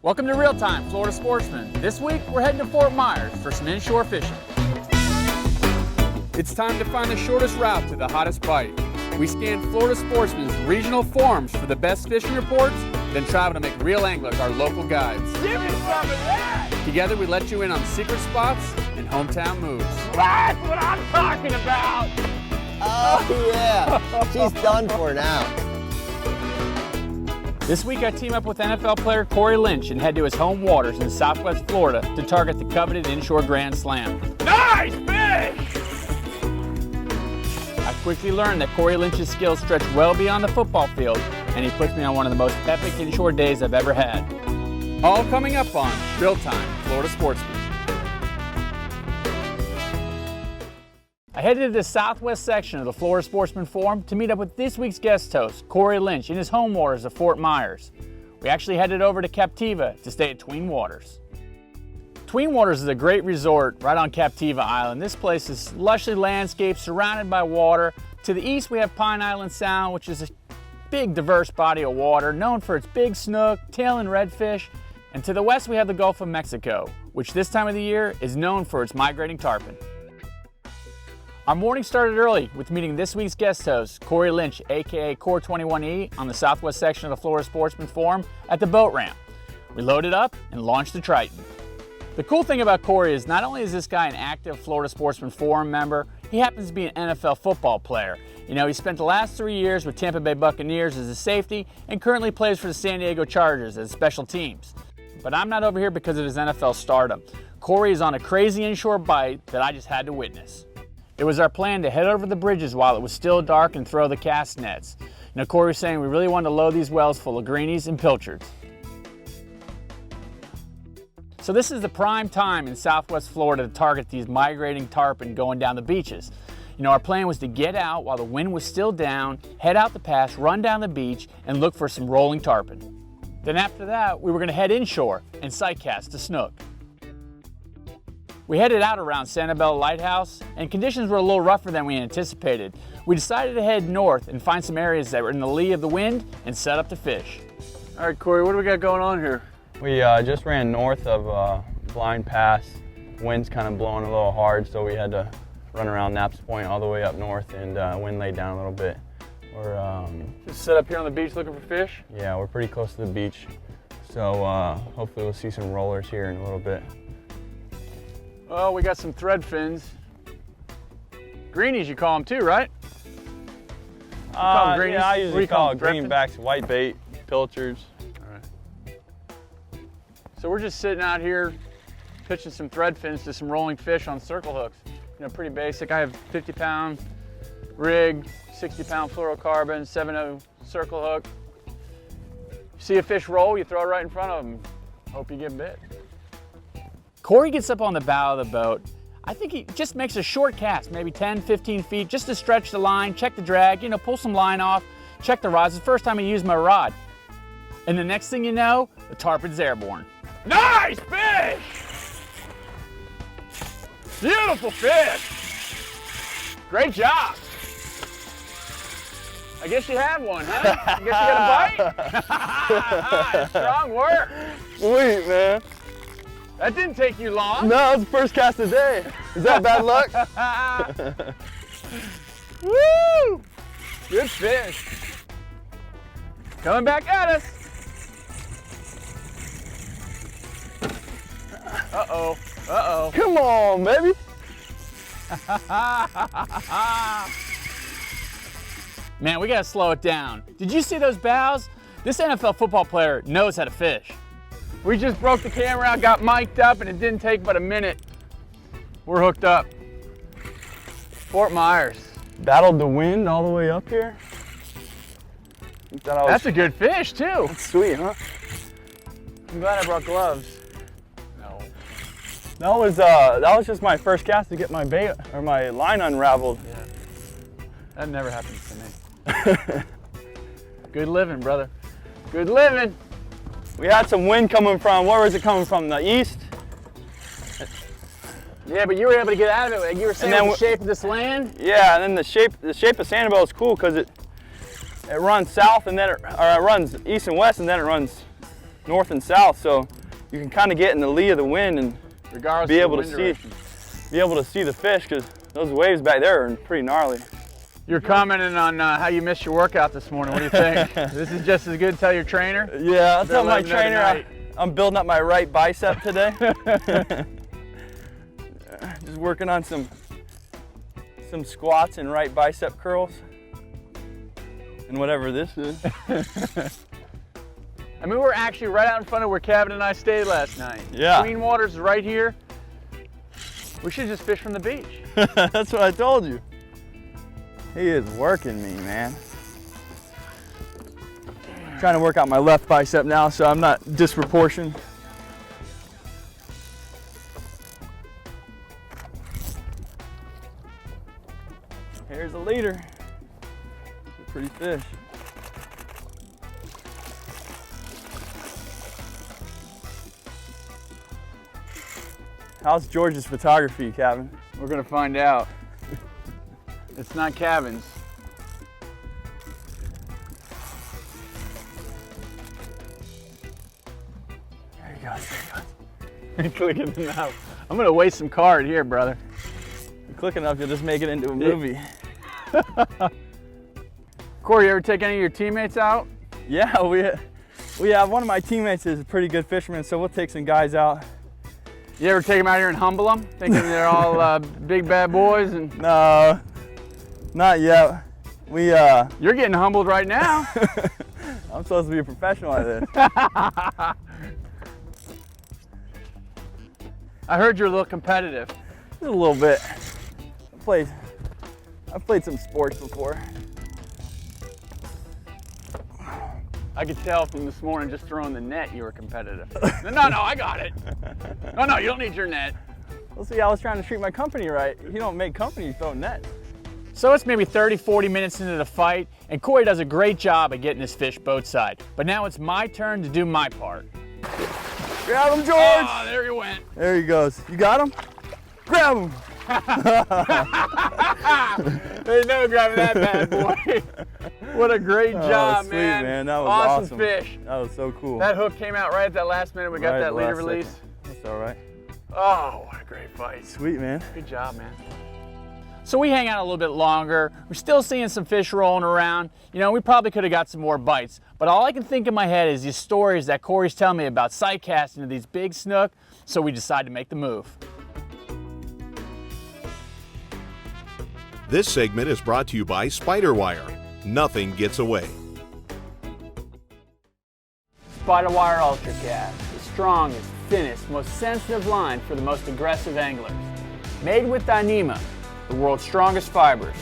Welcome to Real Time, Florida Sportsman. This week, we're heading to Fort Myers for some inshore fishing. It's time to find the shortest route to the hottest bite. We scan Florida Sportsman's regional forums for the best fishing reports, then travel to make real anglers our local guides. Give me some of that! Together, we let you in on secret spots and hometown moves. That's what I'm talking about! Oh yeah, she's done for now. This week I team up with NFL player Cory Lynch and head to his home waters in Southwest Florida to target the coveted inshore Grand Slam. Nice fish! I quickly learned that Cory Lynch's skills stretch well beyond the football field, and he puts me on one of the most epic inshore days I've ever had. All coming up on Real Time, Florida Sportsman. I headed to the southwest section of the Florida Sportsman Forum to meet up with this week's guest host, Cory Lynch, in his home waters of Fort Myers. We actually headed over to Captiva to stay at Tween Waters. Tween Waters is a great resort right on Captiva Island. This place is lushly landscaped, surrounded by water. To the east, we have Pine Island Sound, which is a big, diverse body of water, known for its big snook, tail, and redfish. And to the west, we have the Gulf of Mexico, which this time of the year is known for its migrating tarpon. Our morning started early with meeting this week's guest host, Cory Lynch, aka Core 21E, on the southwest section of the Florida Sportsman Forum at the boat ramp. We loaded up and launched the Triton. The cool thing about Cory is not only is this guy an active Florida Sportsman Forum member, he happens to be an NFL football player. You know, he spent the last 3 years with Tampa Bay Buccaneers as a safety and currently plays for the San Diego Chargers as special teams. But I'm not over here because of his NFL stardom. Cory is on a crazy inshore bite that I just had to witness. It was our plan to head over the bridges while it was still dark and throw the cast nets. Now Cory's saying we really wanted to load these wells full of greenies and pilchards. So this is the prime time in Southwest Florida to target these migrating tarpon going down the beaches. You know, our plan was to get out while the wind was still down, head out the pass, run down the beach, and look for some rolling tarpon. Then after that, we were going to head inshore and sight cast to snook. We headed out around Sanibel Lighthouse, and conditions were a little rougher than we anticipated. We decided to head north and find some areas that were in the lee of the wind and set up to fish. All right, Cory, what do we got going on here? We just ran north of Blind Pass. Wind's kind of blowing a little hard, so we had to run around Naps Point all the way up north, and wind laid down a little bit. We're just set up here on the beach looking for fish? Yeah, we're pretty close to the beach, so hopefully we'll see some rollers here in a little bit. Well, we got some thread fins. Greenies you call them too, right? Yeah, I usually call it greenbacks, whitebait, pilchards. So we're just sitting out here pitching some thread fins to some rolling fish on circle hooks. You know, pretty basic. I have 50-pound rig, 60-pound fluorocarbon, 7/0 circle hook. See a fish roll, you throw it right in front of them. Hope you get bit. Cory gets up on the bow of the boat. I think he just makes a short cast, maybe 10, 15 feet, just to stretch the line, check the drag, you know, pull some line off, check the rods. It's the first time I used my rod. And the next thing you know, the tarpon's airborne. Nice fish! Beautiful fish! Great job! I guess you had one, huh? I guess you got a bite? Strong work! Sweet, man. That didn't take you long. No, it's the first cast of the day. Is that bad luck? Woo! Good fish. Coming back at us. Uh-oh, uh-oh. Come on, baby. Man, we gotta slow it down. Did you see those bows? This NFL football player knows how to fish. We just broke the camera out, got mic'd up, and it didn't take but a minute. We're hooked up. Fort Myers. Battled the wind all the way up here. That's a good fish, too. That's sweet, huh? I'm glad I brought gloves. No. That was just my first cast to get my bait or my line unraveled. Yeah. That never happens to me. Good living, brother. Good living. We had some wind coming from, where was it coming from? The east? Yeah, but you were able to get out of it. Like you were saying, the shape of this land? Yeah, and then the shape of Sanibel is cool because it runs south and then it runs east and west and then it runs north and south, so you can kind of get in the lee of the wind and Regardless be of able the to wind see direction. the fish, because those waves back there are pretty gnarly. You're commenting on how you missed your workout this morning. What do you think? This is just as good to tell your trainer? Yeah, I'll tell my let him know trainer tonight. I'm building up my right bicep today. Just working on some squats and right bicep curls. And whatever this is. I mean, we're actually right out in front of where Capt and I stayed last night. Yeah. Clean Waters is right here. We should just fish from the beach. That's what I told you. He is working me, man. Trying to work out my left bicep now so I'm not disproportioned. Here's a leader. It's a pretty fish. How's George's photography, Kevin? We're gonna find out. It's not Kevin's. There he goes, there he goes. Clicking them out. I'm gonna waste some card here, brother. You're quick enough, you'll just make it into a movie. Cory, you ever take any of your teammates out? Yeah, we have one of my teammates is a pretty good fisherman, so we'll take some guys out. You ever take them out here and humble them, thinking they're all big bad boys? And No, not yet. you're getting humbled right now. I'm supposed to be a professional at this. I heard you're a little competitive. Just a little bit. I've played some sports before. I could tell from this morning just throwing the net you were competitive. No, I got it. No, you don't need your net. We'll see, I was trying to treat my company right. You don't make company, you throw nets. So it's maybe 30, 40 minutes into the fight, and Cory does a great job of getting his fish boat side. But now it's my turn to do my part. Grab him, George! Oh, there you went. There he goes. You got him? Grab him! There's no grabbing that bad boy. What a great job, sweet, man. That was awesome fish. That was so cool. That hook came out right at that last minute. We got Right that leader last release. second. That's all right. Oh, what a great fight. Sweet, man. Good job, man. So we hang out a little bit longer. We're still seeing some fish rolling around. You know, we probably could have got some more bites, but all I can think in my head is these stories that Cory's telling me about sight casting of these big snook, so we decide to make the move. This segment is brought to you by Spiderwire. Nothing gets away. Spiderwire Ultra Cast, the strongest, thinnest, most sensitive line for the most aggressive anglers. Made with NEMA, the world's strongest fibers.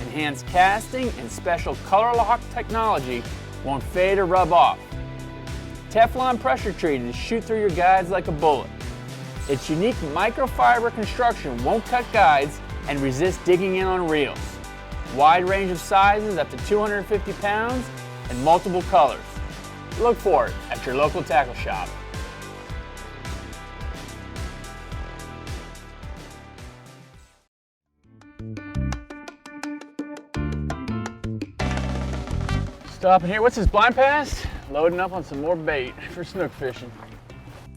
Enhanced casting and special color lock technology won't fade or rub off. Teflon pressure treated to shoot through your guides like a bullet. Its unique microfiber construction won't cut guides and resist digging in on reels. Wide range of sizes up to 250 pounds and multiple colors. Look for it at your local tackle shop. Stopping here. What's this, blind pass? Loading up on some more bait for snook fishing.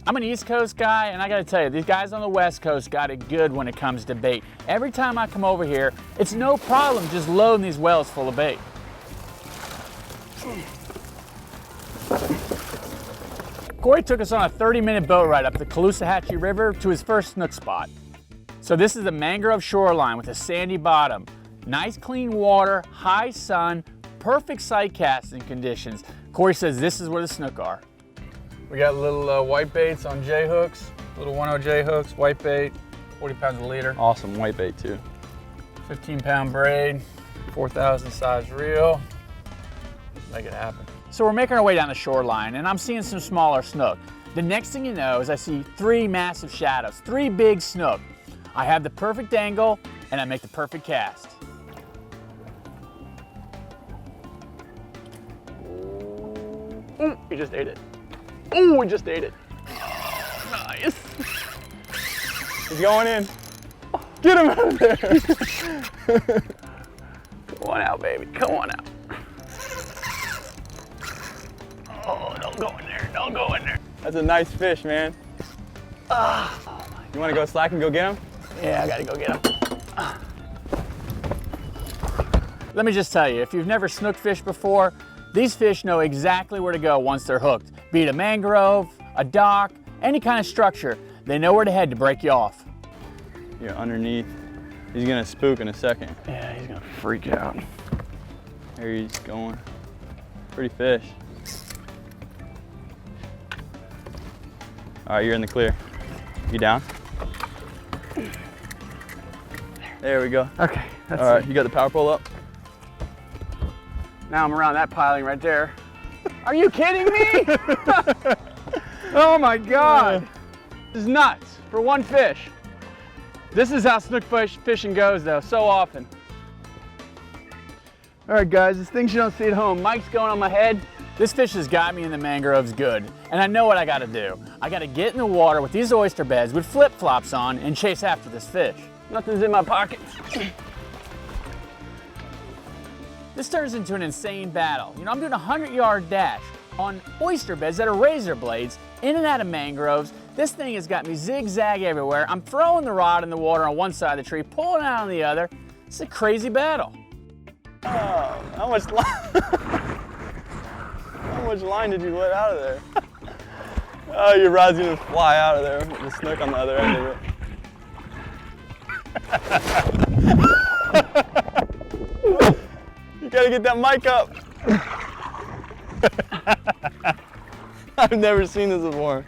I'm an East Coast guy, and I gotta tell you, these guys on the West Coast got it good when it comes to bait. Every time I come over here, it's no problem just loading these wells full of bait. Cory took us on a 30-minute boat ride up the Caloosahatchee River to his first snook spot. So this is the mangrove shoreline with a sandy bottom. Nice clean water, high sun, perfect sight casting conditions. Cory says this is where the snook are. We got little white baits on J hooks, little 1/0 J hooks, white bait, 40 pounds a leader, Awesome white bait too. 15-pound braid, 4,000 size reel. Make it happen. So we're making our way down the shoreline, and I'm seeing some smaller snook. The next thing you know is I see 3 massive shadows, 3 big snook. I have the perfect angle, and I make the perfect cast. Ooh, he just ate it. Ooh, we just ate it. Nice. He's going in. Get him out of there. Come on out, baby. Come on out. Oh, don't go in there. Don't go in there. That's a nice fish, man. You want to go slack and go get him? Yeah, I gotta go get him. Let me just tell you, if you've never snook fished before, these fish know exactly where to go once they're hooked. Be it a mangrove, a dock, any kind of structure, they know where to head to break you off. You're underneath. He's gonna spook in a second. Yeah, he's gonna freak out. There he's going. Pretty fish. All right, you're in the clear. You down? There we go. Okay, that's All right, it. you got the power pole up? Now I'm around that piling right there. Are you kidding me? Oh my God. This is nuts for one fish. This is how snook fishing goes though, so often. All right guys, it's things you don't see at home. Mike's going on my head. This fish has got me in the mangroves good, and I know what I gotta do. I gotta get in the water with these oyster beds with flip-flops on and chase after this fish. Nothing's in my pockets. This turns into an insane battle. You know, I'm doing a 100-yard dash on oyster beds that are razor blades, in and out of mangroves. This thing has got me zigzag everywhere. I'm throwing the rod in the water on one side of the tree, pulling it out on the other. It's a crazy battle. Oh, how much line did you let out of there? Oh, your rod's gonna fly out of there with the snook on the other end of it. You gotta get that mic up. I've never seen this before.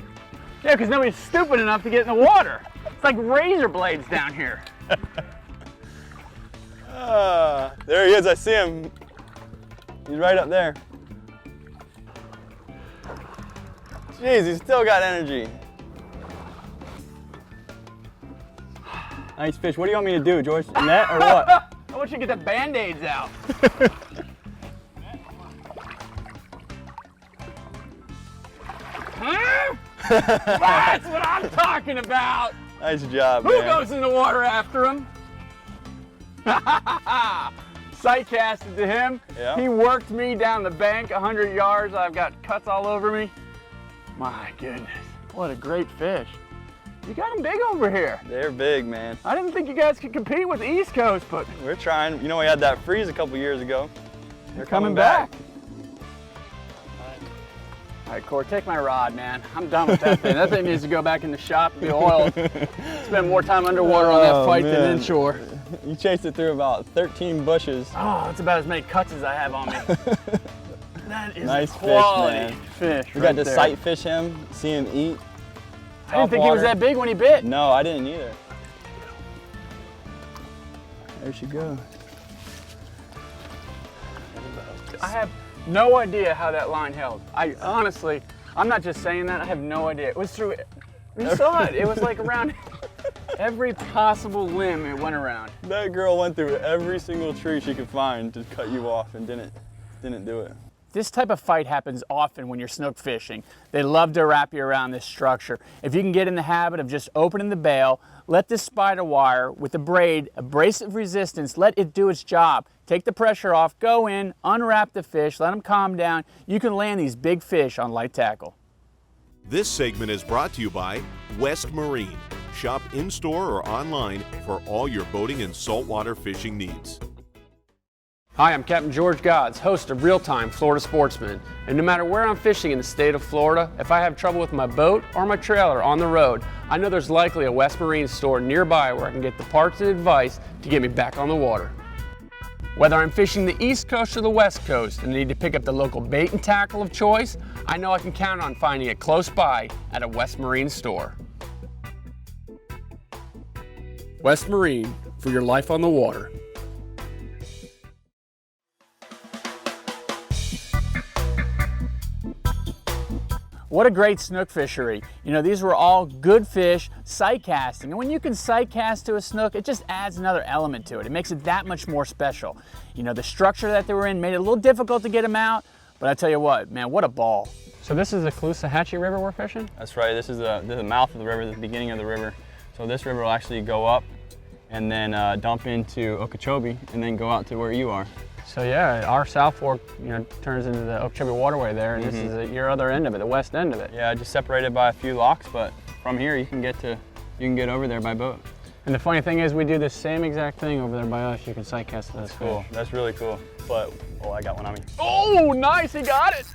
Yeah, because nobody's stupid enough to get in the water. It's like razor blades down here. There he is, I see him. He's right up there. Jeez, he's still got energy. Nice fish. What do you want me to do, George? Net or what? I want you to get the Band-Aids out. Huh? That's what I'm talking about. Nice job, Who man. goes in the water after him? Sight casted to him. Yeah. He worked me down the bank 100 yards. I've got cuts all over me. My goodness, what a great fish. You got them big over here. They're big, man. I didn't think you guys could compete with the East Coast, but We're trying. You know, we had that freeze a couple years ago. they're coming back. All right, Cory, take my rod, man. I'm done with that thing. That thing needs to go back in the shop and be oiled. Spend more time underwater on that fight than inshore. You chased it through about 13 bushes. Oh, that's about as many cuts as I have on me. That is Nice a fish, quality man. fish. We right got to there. sight fish him, see him eat. I didn't think he was that big when he bit. No, I didn't either. There she goes. I have no idea how that line held. I honestly, I'm not just saying that, I have no idea. It was through, you saw it. It was like around every possible limb it went around. That girl went through every single tree she could find to cut you off and didn't do it. This type of fight happens often when you're snook fishing. They love to wrap you around this structure. If you can get in the habit of just opening the bail, let this spider wire with a braid, abrasive resistance, let it do its job. Take the pressure off, go in, unwrap the fish, let them calm down. You can land these big fish on light tackle. This segment is brought to you by West Marine. Shop in-store or online for all your boating and saltwater fishing needs. Hi, I'm Captain George Gozdz, host of Real-Time Florida Sportsman. And no matter where I'm fishing in the state of Florida, if I have trouble with my boat or my trailer on the road, I know there's likely a West Marine store nearby where I can get the parts and advice to get me back on the water. Whether I'm fishing the East Coast or the West Coast and need to pick up the local bait and tackle of choice, I know I can count on finding it close by at a West Marine store. West Marine, for your life on the water. What a great snook fishery. You know, these were all good fish, sight casting. And when you can sight cast to a snook, it just adds another element to it. It makes it that much more special. You know, the structure that they were in made it a little difficult to get them out, but I tell you what, man, what a ball. So this is the Caloosahatchee River we're fishing? That's right. This is the mouth of the river, the beginning of the river. So this river will actually go up and then dump into Okeechobee and then go out to where you are. So yeah, our South Fork, turns into the Okeechobee Waterway there, and this is your other end of it, the west end of it. Yeah, just separated by a few locks, but from here you can get over there by boat. And the funny thing is, we do the same exact thing over there by us. You can sight cast those. Cool. That's really cool. But I got one on me. Oh, nice! He got it.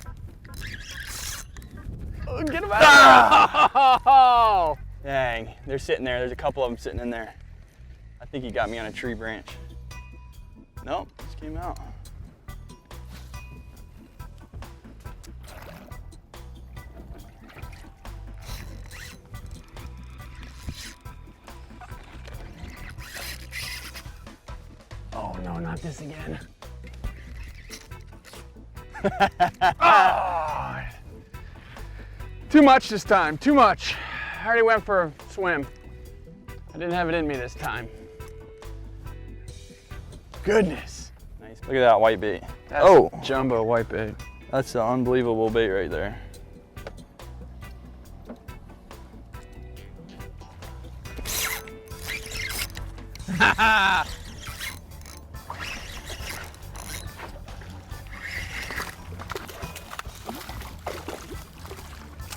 Oh, get him out! Oh. Dang, they're sitting there. There's a couple of them sitting in there. I think he got me on a tree branch. Nope, just came out. Oh no, not this again. Oh. Too much this time, too much. I already went for a swim. I didn't have it in me this time. Goodness. Nice. Look at that white bait. That's jumbo white bait. That's an unbelievable bait right there.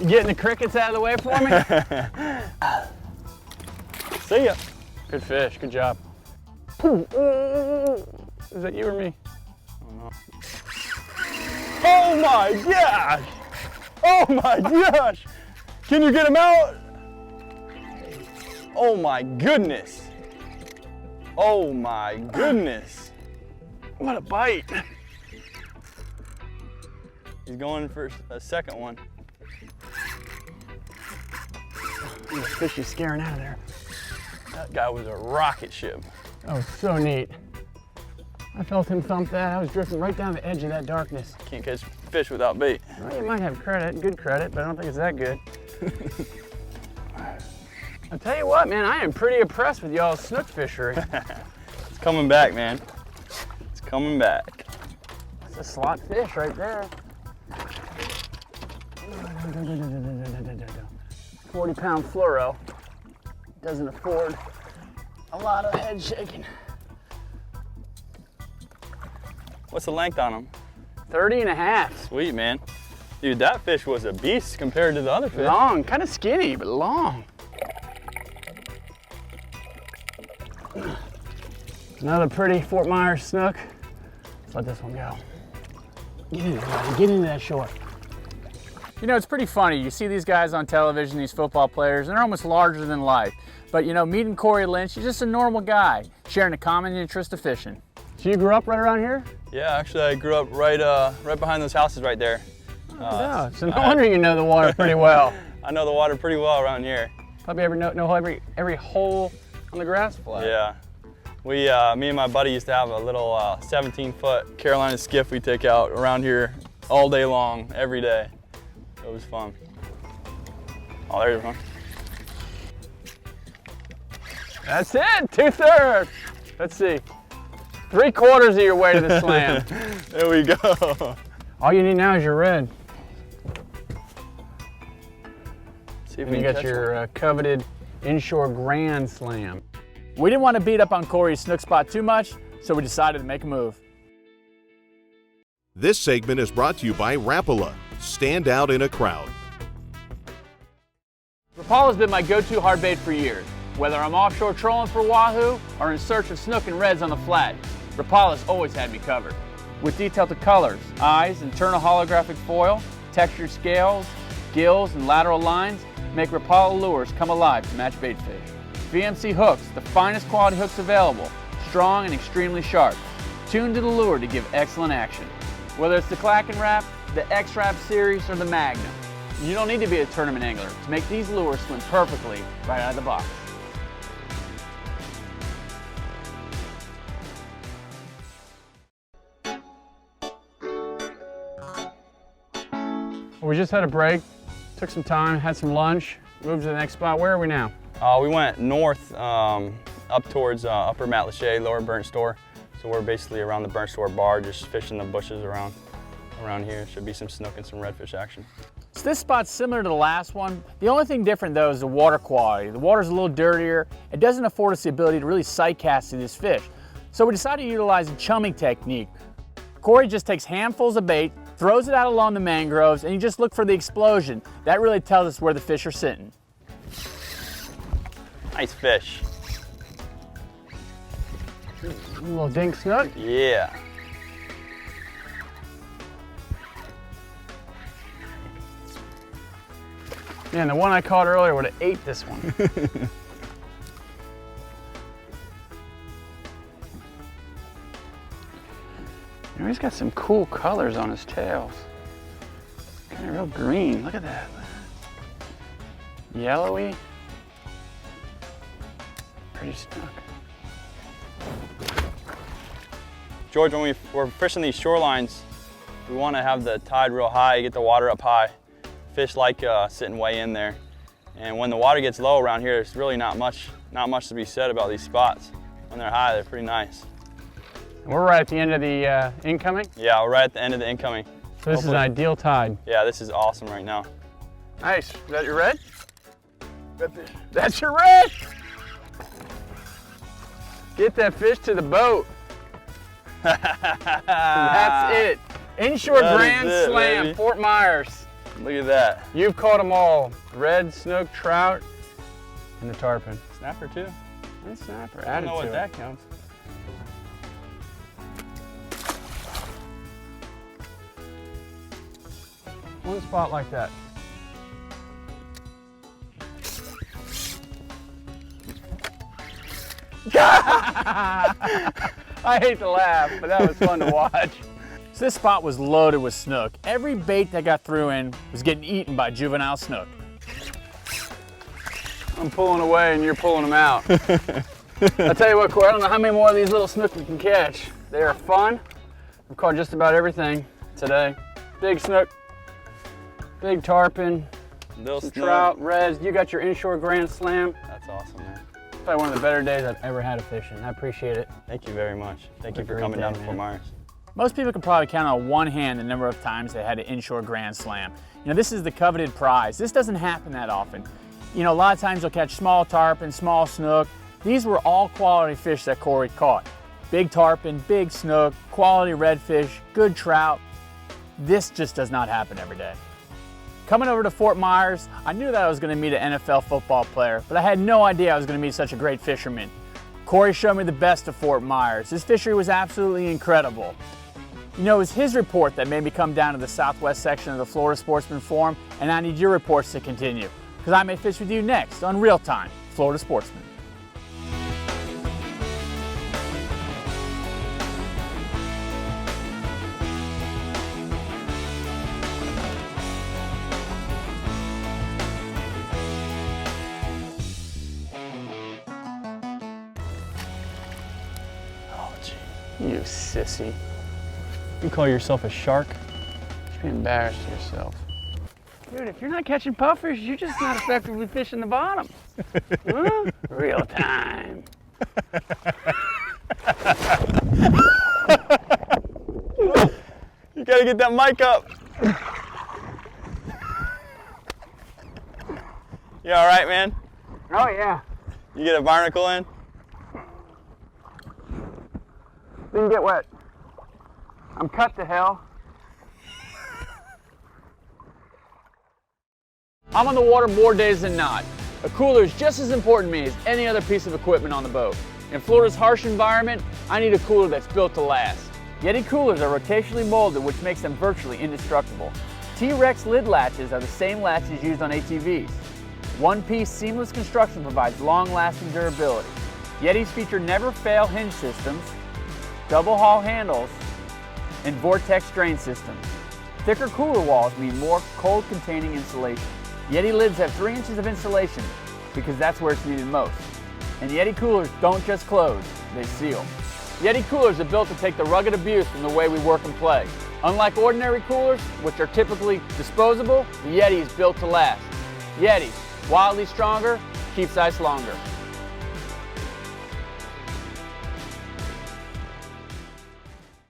You getting the crickets out of the way for me? See ya. Good fish, good job. Is that you or me? Oh my gosh! Oh my gosh! Can you get him out? Oh my goodness! Oh my goodness! What a bite! He's going for a second one. This fish is scaring out of there. That guy was a rocket ship. That was so neat. I felt him thump that. I was drifting right down the edge of that darkness. Can't catch fish without bait. Well, you might have credit, good credit, but I don't think it's that good. I'll tell you what, man, I am pretty impressed with y'all's snook fishery. It's coming back, man. It's coming back. That's a slot fish right there. 40-pound fluoro. Doesn't afford a lot of head shaking. What's the length on him? 30 and a half. Sweet, man. Dude, that fish was a beast compared to the other fish. Long, kind of skinny, but long. Another pretty Fort Myers snook. Let's let this one go. Get in there, buddy. Get into that shore. You know, it's pretty funny. You see these guys on television, these football players, and they're almost larger than life. But you know, meeting Cory Lynch, he's just a normal guy, sharing a common interest of fishing. So you grew up right around here? Yeah, actually I grew up right behind those houses right there. So no wonder you know the water pretty well. I know the water pretty well around here. Probably know every hole on the grass flat. Yeah. Me and my buddy used to have a little 17-foot Carolina skiff we take out around here all day long, every day. It was fun. Oh, there's one. That's it, 2/3. Let's see. 3/4 of your way to the slam. There we go. All you need now is your red. See if And we you can got catch your coveted inshore grand slam. We didn't want to beat up on Cory's snook spot too much, so we decided to make a move. This segment is brought to you by Rapala. Stand out in a crowd. Rapala's been my go-to hard bait for years. Whether I'm offshore trolling for wahoo or in search of snook and reds on the flat, Rapala's always had me covered. With detailed colors, eyes, internal holographic foil, textured scales, gills, and lateral lines, make Rapala lures come alive to match bait fish. VMC hooks, the finest quality hooks available, strong and extremely sharp, tuned to the lure to give excellent action. Whether it's the Clack and Wrap, the X-Wrap series, or the Magnum, you don't need to be a tournament angler to make these lures swim perfectly right out of the box. Well, we just had a break, took some time, had some lunch, moved to the next spot. Where are we now? We went north up towards Upper Matlacha, Lower Burnt Store. So we're basically around the Burnt Store bar, just fishing the bushes around here. Should be some snook and some redfish action. So this spot's similar to the last one. The only thing different though is the water quality. The water's a little dirtier. It doesn't afford us the ability to really sight cast to this fish. So we decided to utilize a chumming technique. Cory just takes handfuls of bait, throws it out along the mangroves, and you just look for the explosion. That really tells us where the fish are sitting. Nice fish. A little dink snook. Yeah. Man, the one I caught earlier would have ate this one. He's got some cool colors on his tails. Kind of real green, look at that. Yellowy. Pretty snook. George, when we're fishing these shorelines, we want to have the tide real high, get the water up high. Fish like sitting way in there. And when the water gets low around here, there's really not much to be said about these spots. When they're high, they're pretty nice. We're right at the end of the incoming? Yeah, we're right at the end of the incoming. So this is an ideal tide. Yeah, this is awesome right now. Nice. Is that your red? That's your red! Get that fish to the boat. That's it. Inshore Grand Slam, baby. Fort Myers. Look at that. You've caught them all. Red, snook, trout, and the tarpon. Snapper too. And snapper, I added don't know to what it. that counts. One spot like that. I hate to laugh, but that was fun to watch. So this spot was loaded with snook. Every bait that got through in was getting eaten by juvenile snook. I'm pulling away and you're pulling them out. I'll tell you what, Cory, I don't know how many more of these little snook we can catch. They are fun. I've caught just about everything today. Big snook, big tarpon, Little some snook. trout, reds. You got your inshore Grand Slam. That's awesome, man. Probably one of the better days I've ever had of fishing. I appreciate it. Thank you very much. Thank you for great coming day, down to man. Fort Myers. Most people could probably count on one hand the number of times they had an inshore Grand Slam. You know, this is the coveted prize. This doesn't happen that often. You know, a lot of times you'll catch small tarpon, small snook. These were all quality fish that Cory caught. Big tarpon, big snook, quality redfish, good trout. This just does not happen every day. Coming over to Fort Myers, I knew that I was going to meet an NFL football player, but I had no idea I was going to meet such a great fisherman. Cory showed me the best of Fort Myers. His fishery was absolutely incredible. You know, it was his report that made me come down to the southwest section of the Florida Sportsman Forum, and I need your reports to continue, because I may fish with you next on Real Time Florida Sportsman. You sissy. You call yourself a shark? You should be embarrassed of yourself. Dude, if you're not catching puffers, you're just not effectively fishing the bottom. Huh? Real time. You gotta get that mic up. You all right, man? Oh yeah. You get a barnacle in? Didn't get wet. I'm cut to hell. I'm on the water more days than not. A cooler is just as important to me as any other piece of equipment on the boat. In Florida's harsh environment, I need a cooler that's built to last. Yeti Coolers are rotationally molded, which makes them virtually indestructible. T-Rex lid latches are the same latches used on ATVs. One-piece seamless construction provides long-lasting durability. Yetis feature never-fail hinge systems, double hull handles, and vortex drain systems. Thicker cooler walls mean more cold-containing insulation. Yeti lids have 3 inches of insulation because that's where it's needed most. And Yeti Coolers don't just close, they seal. Yeti Coolers are built to take the rugged abuse from the way we work and play. Unlike ordinary coolers, which are typically disposable, the Yeti is built to last. Yeti, wildly stronger, keeps ice longer.